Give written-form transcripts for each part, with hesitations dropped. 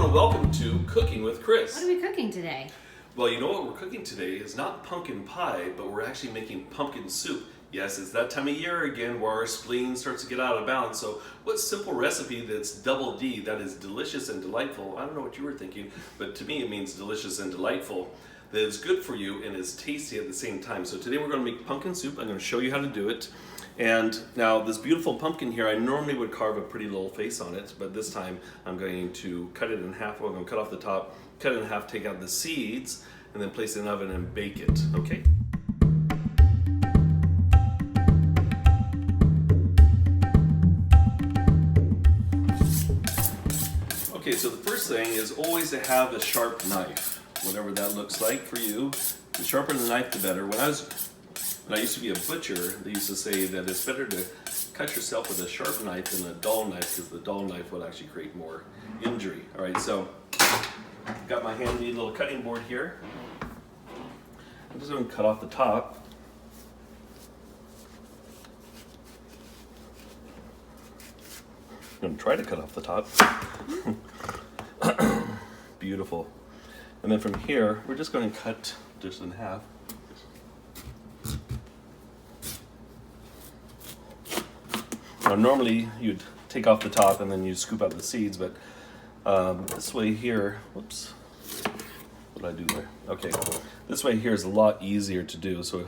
and welcome to Cooking with Chris. What are we cooking today? Well, you know what we're cooking today is not pumpkin pie, but we're actually making pumpkin soup. Yes, it's that time of year again where our spleen starts to get out of balance. So what simple recipe that's double D, that is delicious and delightful. I don't know what you were thinking, but to me it means delicious and delightful. That is good for you and is tasty at the same time. So today we're going to make pumpkin soup. I'm going to show you how to do it. And now this beautiful pumpkin here, I normally would carve a pretty little face on it, but this time I'm going to cut it in half. I'm going to cut off the top, cut it in half, take out the seeds, and then place it in the oven and bake it, okay? Okay, so the first thing is always to have a sharp knife, whatever that looks like for you. The sharper the knife, the better. When I used to be a butcher, they used to say that it's better to cut yourself with a sharp knife than a dull knife because the dull knife will actually create more injury. All right, so got my handy little cutting board here. I'm just going to cut off the top. I'm going to try to cut off the top. Beautiful. And then from here, we're just going to cut just in half. Now, normally you'd take off the top and then you scoop out the seeds, but this way here, whoops, what did I do there? Okay, this way here is a lot easier to do. So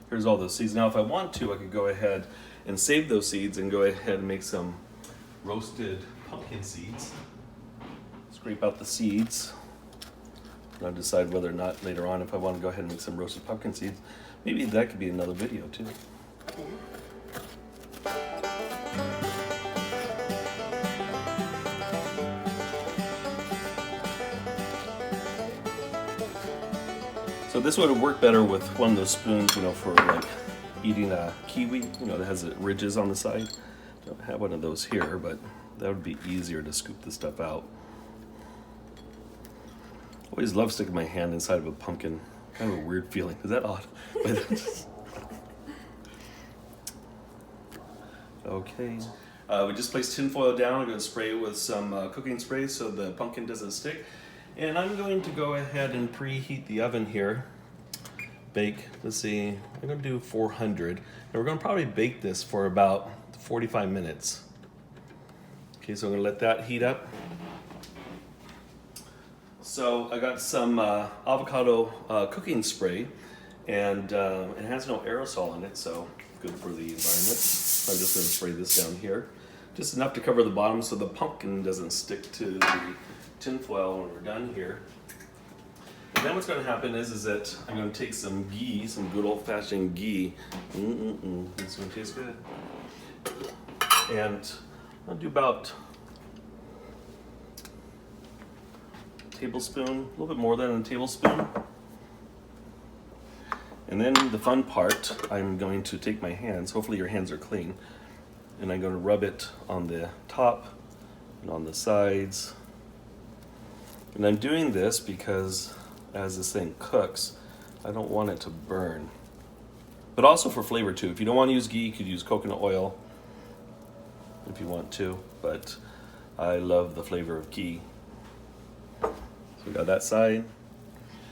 here's all those seeds. Now, if I want to, I could go ahead and save those seeds and go ahead and make some roasted pumpkin seeds. Scrape out the seeds. And I'll decide whether or not later on if I want to go ahead and make some roasted pumpkin seeds. Maybe that could be another video too. So this would work better with one of those spoons, you know, for like eating a kiwi, you know, that has ridges on the side. Don't have one of those here, but that would be easier to scoop the stuff out. Always love sticking my hand inside of a pumpkin. Kind of a weird feeling. Is that odd? Okay. We just placed tinfoil down. I'm going to spray it with some cooking spray so the pumpkin doesn't stick. And I'm going to go ahead and preheat the oven here. Bake, let's see, I'm going to do 400. And we're going to probably bake this for about 45 minutes. Okay, so I'm going to let that heat up. So I got some avocado cooking spray, and it has no aerosol in it, so good for the environment. So I'm just going to spray this down here. Just enough to cover the bottom so the pumpkin doesn't stick to the tinfoil when we're done here. And then what's going to happen is that I'm going to take some ghee, some good old-fashioned ghee. It's going to taste good. And I'll do about a tablespoon, a little bit more than a tablespoon. And then the fun part, I'm going to take my hands, hopefully your hands are clean, and I'm going to rub it on the top and on the sides. And I'm doing this because as this thing cooks, I don't want it to burn. But also for flavor too. If you don't want to use ghee, you could use coconut oil if you want to, but I love the flavor of ghee. So we got that side.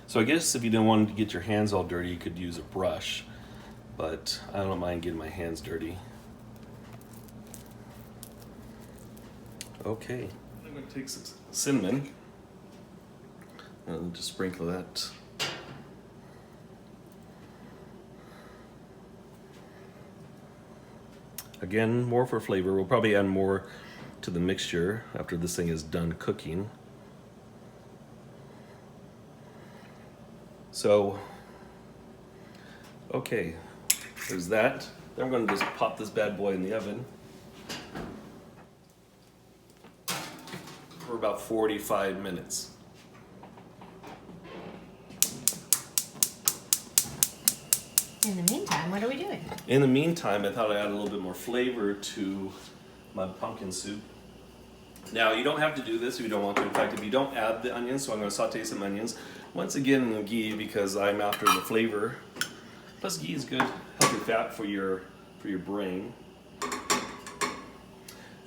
So I guess if you didn't want to get your hands all dirty, you could use a brush, but I don't mind getting my hands dirty. Okay, I'm going to take some cinnamon and just sprinkle that. Again, more for flavor. We'll probably add more to the mixture after this thing is done cooking. So, okay, there's that. Then I'm going to just pop this bad boy in the oven for about 45 minutes. In the meantime, what are we doing? In the meantime, I thought I'd add a little bit more flavor to my pumpkin soup. Now, you don't have to do this if you don't want to. In fact, if you don't add the onions, so I'm going to saute some onions. Once again, in the ghee, because I'm after the flavor. Plus, ghee is good, healthy fat for your brain.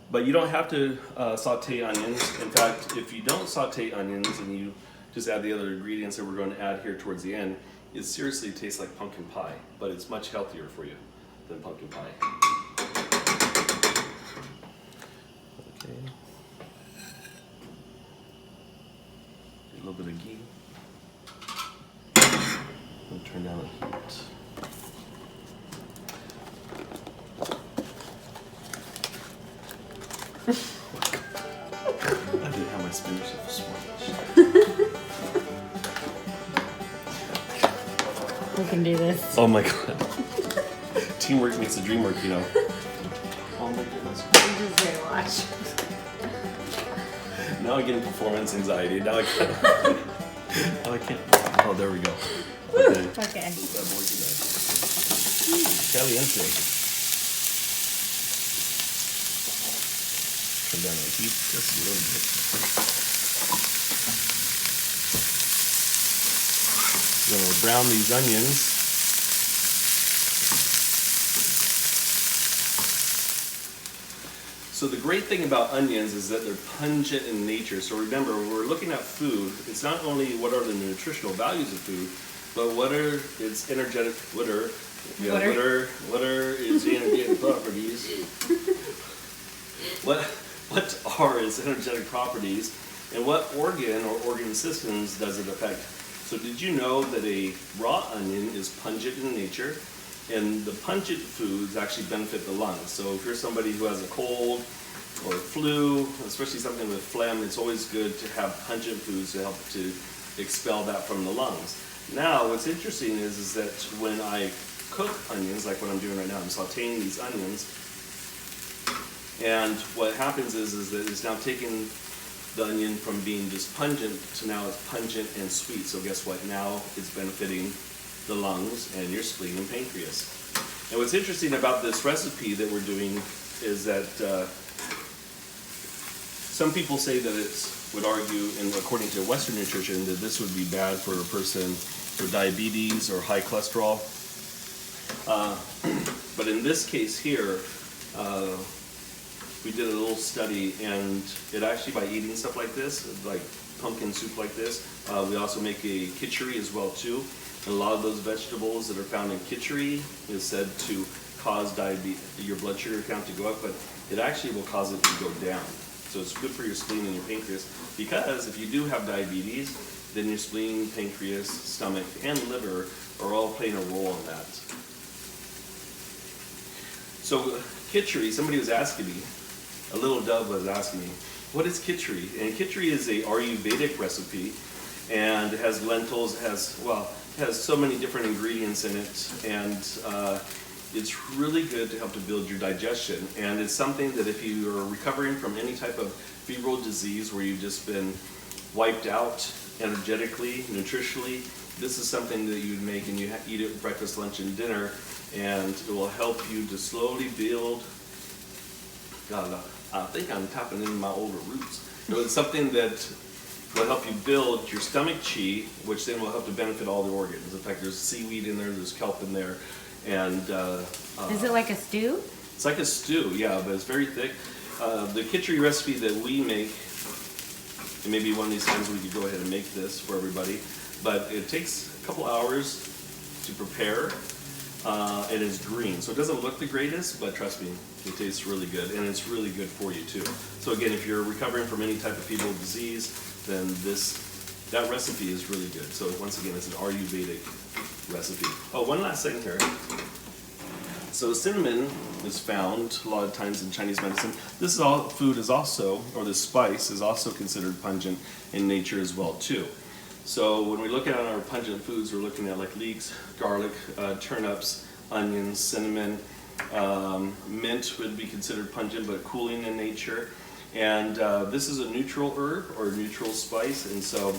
But you don't have to saute onions. In fact, if you don't saute onions and you just add the other ingredients that we're going to add here towards the end, it seriously tastes like pumpkin pie, but it's much healthier for you than pumpkin pie. Okay. A little bit of ghee. And turn down the heat. I didn't have my spinach this morning. We can do this. Oh my god. Teamwork makes the dream work, you know. Oh my goodness. I'm just gonna watch. Now I'm getting performance anxiety. Now I can't. Now I can't. Oh, there we go. Okay. Okay. That boy tonight. Caliente. Turn down the heat just a little bit. We're gonna brown these onions. So the great thing about onions is that they're pungent in nature. So remember, when we're looking at food, it's not only what are the nutritional values of food, but what are its energetic, what are its energetic properties? What are its energetic properties, and what organ or organ systems does it affect? So did you know that a raw onion is pungent in nature? And the pungent foods actually benefit the lungs. So if you're somebody who has a cold or flu, especially something with phlegm, it's always good to have pungent foods to help to expel that from the lungs. Now, what's interesting is that when I cook onions, like what I'm doing right now, I'm sauteing these onions, and what happens is that it's now taking the onion from being just pungent to now it's pungent and sweet. So guess what? Now it's benefiting the lungs and your spleen and pancreas. And what's interesting about this recipe that we're doing is that some people say that it would argue, and according to Western nutrition, that this would be bad for a person with diabetes or high cholesterol. But in this case here, we did a little study, and it actually, by eating stuff like this, like pumpkin soup like this, we also make a khichdi as well too. And a lot of those vegetables that are found in khichdi is said to cause your blood sugar count to go up, but it actually will cause it to go down. So it's good for your spleen and your pancreas, because if you do have diabetes, then your spleen, pancreas, stomach, and liver are all playing a role in that. So khichdi, somebody was asking me, a little dove was asking me, what is khichdi? And khichdi is a Ayurvedic recipe, and it has lentils, it has so many different ingredients in it, and it's really good to help to build your digestion. And it's something that if you are recovering from any type of febrile disease where you've just been wiped out energetically, nutritionally, this is something that you would make and you eat it breakfast, lunch, and dinner, and it will help you to slowly build. God, I think I'm tapping into my older roots. It's something that will help you build your stomach chi, which then will help to benefit all the organs. In fact, there's seaweed in there, there's kelp in there, and is it like a stew? It's like a stew, yeah, but it's very thick. The khichdi recipe that we make, and maybe one of these times we could go ahead and make this for everybody, but it takes a couple hours to prepare, and it's green, so it doesn't look the greatest, but trust me, it tastes really good, and it's really good for you too. So again, if you're recovering from any type of febrile disease, then that recipe is really good. So once again, it's an Ayurvedic recipe. Oh, one last thing here. So cinnamon is found a lot of times in Chinese medicine. This spice is also considered pungent in nature as well too. So when we look at our pungent foods, we're looking at like leeks, garlic, turnips, onions, cinnamon. Mint would be considered pungent but cooling in nature. And this is a neutral herb or neutral spice, and so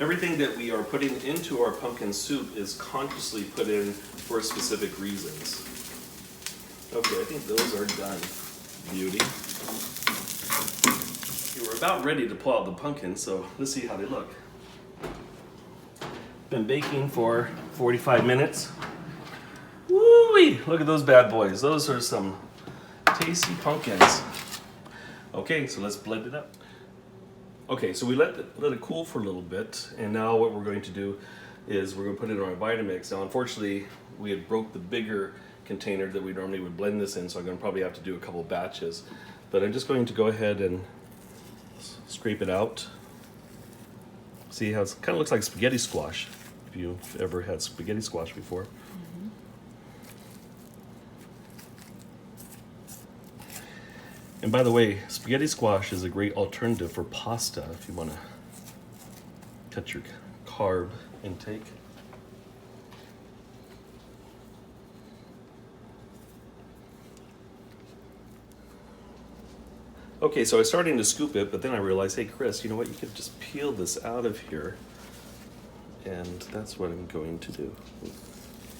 everything that we are putting into our pumpkin soup is consciously put in for specific reasons. Okay, I think those are done. Beauty. We're about ready to pull out the pumpkin, so let's see how they look. Been baking for 45 minutes. Woo-wee! Look at those bad boys. Those are some tasty pumpkins. Okay, so let's blend it up. Okay, so we let it cool for a little bit, and now what we're going to do is we're going to put it in our Vitamix. Now, unfortunately, we had broke the bigger container that we normally would blend this in, so I'm going to probably have to do a couple batches. But I'm just going to go ahead and scrape it out. See how it kind of looks like spaghetti squash, if you've ever had spaghetti squash before. Mm-hmm. And by the way, spaghetti squash is a great alternative for pasta if you want to cut your carb intake. Okay, so I was starting to scoop it, but then I realized, hey Chris, you know what, you could just peel this out of here. And that's what I'm going to do.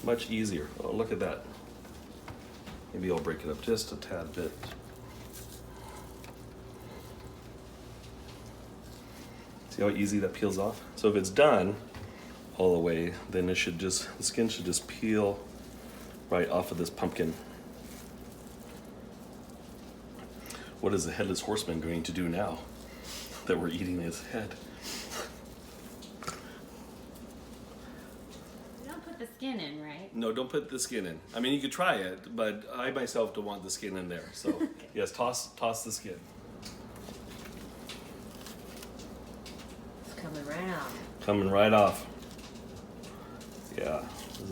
Much easier. Oh, look at that. Maybe I'll break it up just a tad bit. See how easy that peels off? So if it's done all the way, then the skin should just peel right off of this pumpkin. What is the headless horseman going to do now that we're eating his head? You don't put the skin in, right? No, don't put the skin in. I mean, you could try it, but I myself don't want the skin in there. So yes, toss the skin. It's coming right off. Coming right off. Yeah,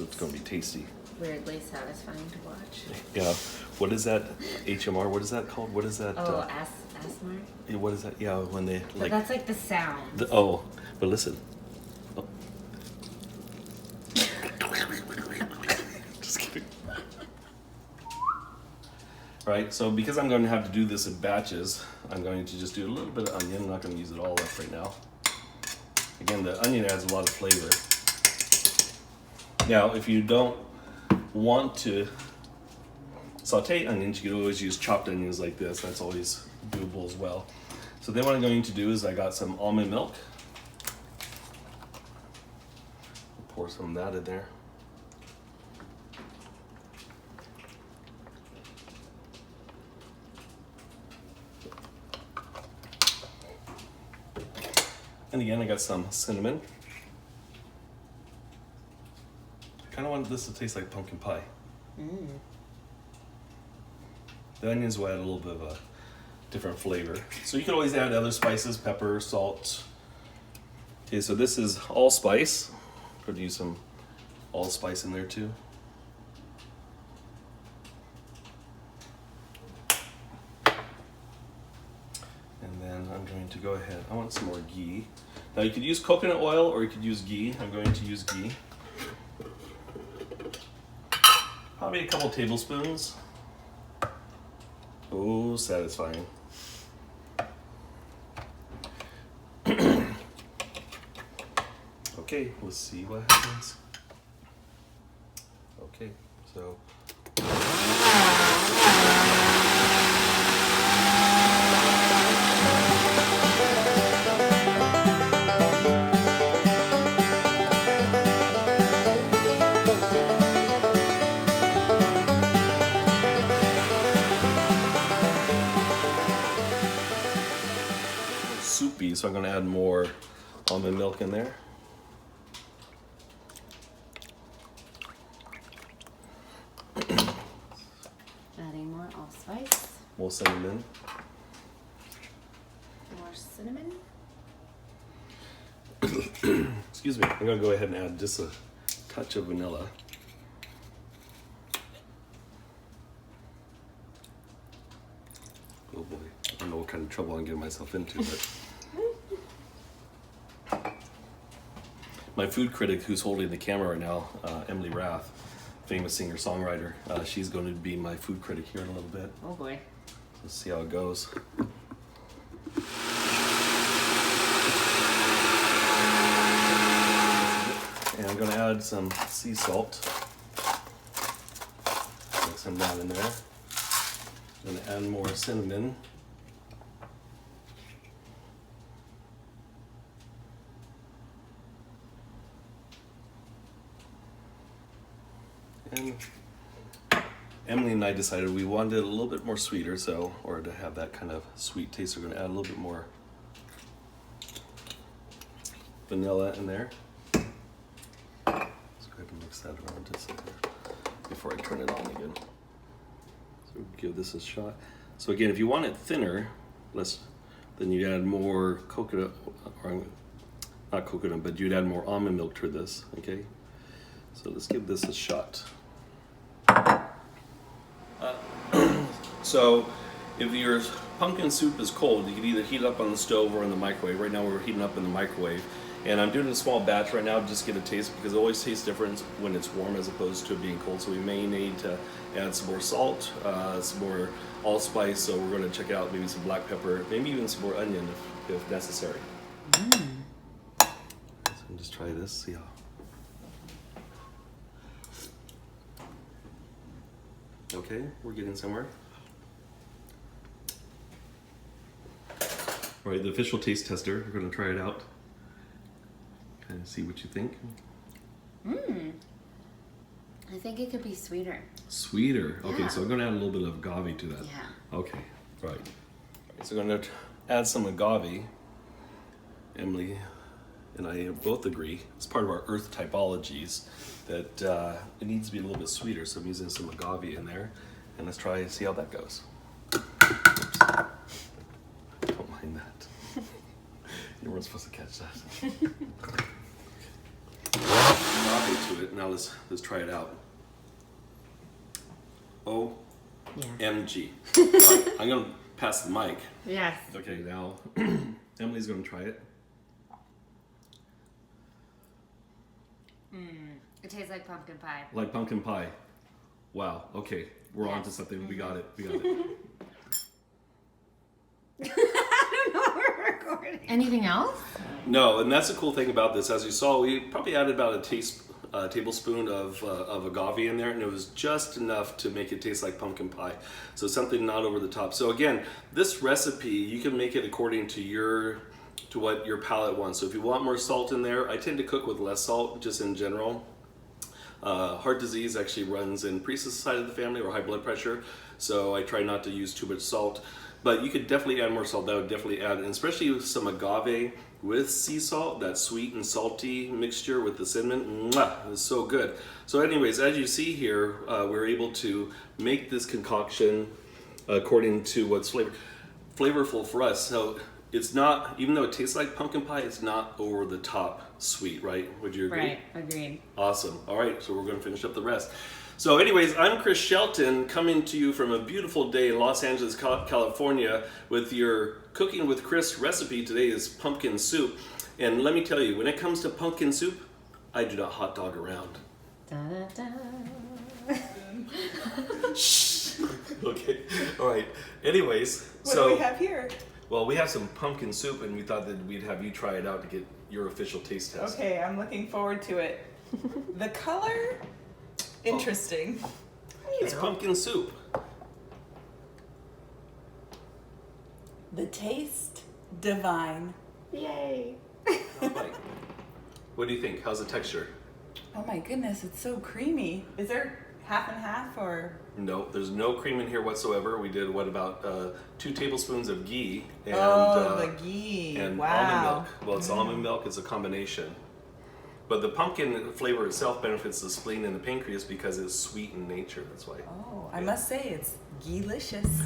it's going to be tasty. Weirdly satisfying to watch. Yeah. What is that? HMR? What is that called? What is that? Oh, ASMR? What is that? Yeah, when they But like. that's like the sound. But listen. Oh. Just kidding. Right, so because I'm going to have to do this in batches, I'm going to just do a little bit of onion. I'm not going to use it all up right now. Again, the onion adds a lot of flavor. Now, if you don't want to saute onions, you can always use chopped onions like this. That's always doable as well. So then what I'm going to do is I got some almond milk. Pour some of that in there. And again, I got some cinnamon. I kind of wanted this to taste like pumpkin pie. Mm. The onions will add a little bit of a different flavor. So you can always add other spices, pepper, salt. Okay, so this is allspice. Could use some allspice in there too. And then I'm going to go ahead, I want some more ghee. Now you could use coconut oil or you could use ghee. I'm going to use ghee. Probably a couple tablespoons. Oh, satisfying. Okay, let's see what happens. Okay, so. Soupy, so I'm going to add more almond milk in there. Adding more allspice. More cinnamon. More cinnamon. Excuse me, I'm going to go ahead and add just a touch of vanilla. Oh boy, I don't know what kind of trouble I'm getting myself into, but. My food critic who's holding the camera right now, Emily Rath, famous singer-songwriter, she's going to be my food critic here in a little bit. Oh boy. Let's see how it goes. And I'm going to add some sea salt. Mix some down in there. I'm going to add more cinnamon. Emily and I decided we wanted it a little bit more sweeter, or to have that kind of sweet taste, we're going to add a little bit more vanilla in there. Let's go ahead and mix that around just before I turn it on again. So give this a shot. So again, if you want it thinner, then you add more coconut, or not coconut, but you'd add more almond milk to this, okay? So let's give this a shot. So if your pumpkin soup is cold, you can either heat it up on the stove or in the microwave. Right now we're heating up in the microwave. And I'm doing a small batch right now just to get a taste, because it always tastes different when it's warm as opposed to being cold. So we may need to add some more salt, some more allspice. So we're going to check out maybe some black pepper, maybe even some more onion if necessary. So just try this, see how. Okay, we're getting somewhere. All right, the official taste tester. We're going to try it out. Kind of see what you think. I think it could be sweeter. Sweeter. Okay, Yeah. so I'm going to add a little bit of agave to that. Yeah. Okay, right. So I'm going to add some agave. Emily and I both agree, it's part of our earth typologies, that it needs to be a little bit sweeter. So I'm using some agave in there. And let's try and see how that goes. Oops. Don't mind that. You weren't supposed to catch that. Agave to it. Now let's try it out. OMG. Right, I'm going to pass the mic. Yes. Okay, now Emily's going to try it. It tastes like pumpkin pie. Like pumpkin pie. Wow. Okay, we're on to something. We got it. We got it. I don't know we're recording. Anything else? No, and that's the cool thing about this. As you saw, we probably added about a tablespoon of agave in there, and it was just enough to make it taste like pumpkin pie. So something not over the top. So again, this recipe, you can make it according to what your palate wants. So if you want more salt in there, I tend to cook with less salt, just in general. Heart disease actually runs in Parisa's side of the family, or high blood pressure. So I try not to use too much salt. But you could definitely add more salt. That would definitely add, and especially with some agave with sea salt, that sweet and salty mixture with the cinnamon, mwah, is so good. So anyways, as you see here, we're able to make this concoction according to what's flavorful for us. So it's not, even though it tastes like pumpkin pie, it's not over the top sweet, right? Would you agree? Right, agreed. Awesome. All right, so we're going to finish up the rest. So anyways, I'm Chris Shelton, coming to you from a beautiful day in Los Angeles, California, with your Cooking with Chris recipe. Today is pumpkin soup. And let me tell you, when it comes to pumpkin soup, I do not hot dog around. Da, da, da. Shh. Okay. All right. Anyways, What do we have here? Well, we have some pumpkin soup, and we thought that we'd have you try it out to get your official taste test. Okay, I'm looking forward to it. The color, interesting. It's pumpkin soup. The taste, divine. Yay. Like, what do you think? How's the texture? Oh my goodness, it's so creamy. Is there half and half or? No, there's no cream in here whatsoever. We did about 2 tablespoons of ghee and the ghee. and Wow. almond milk. Well, it's almond milk. It's a combination. But the pumpkin flavor itself benefits the spleen and the pancreas because it's sweet in nature. That's why. Oh, I must say it's ghee-licious.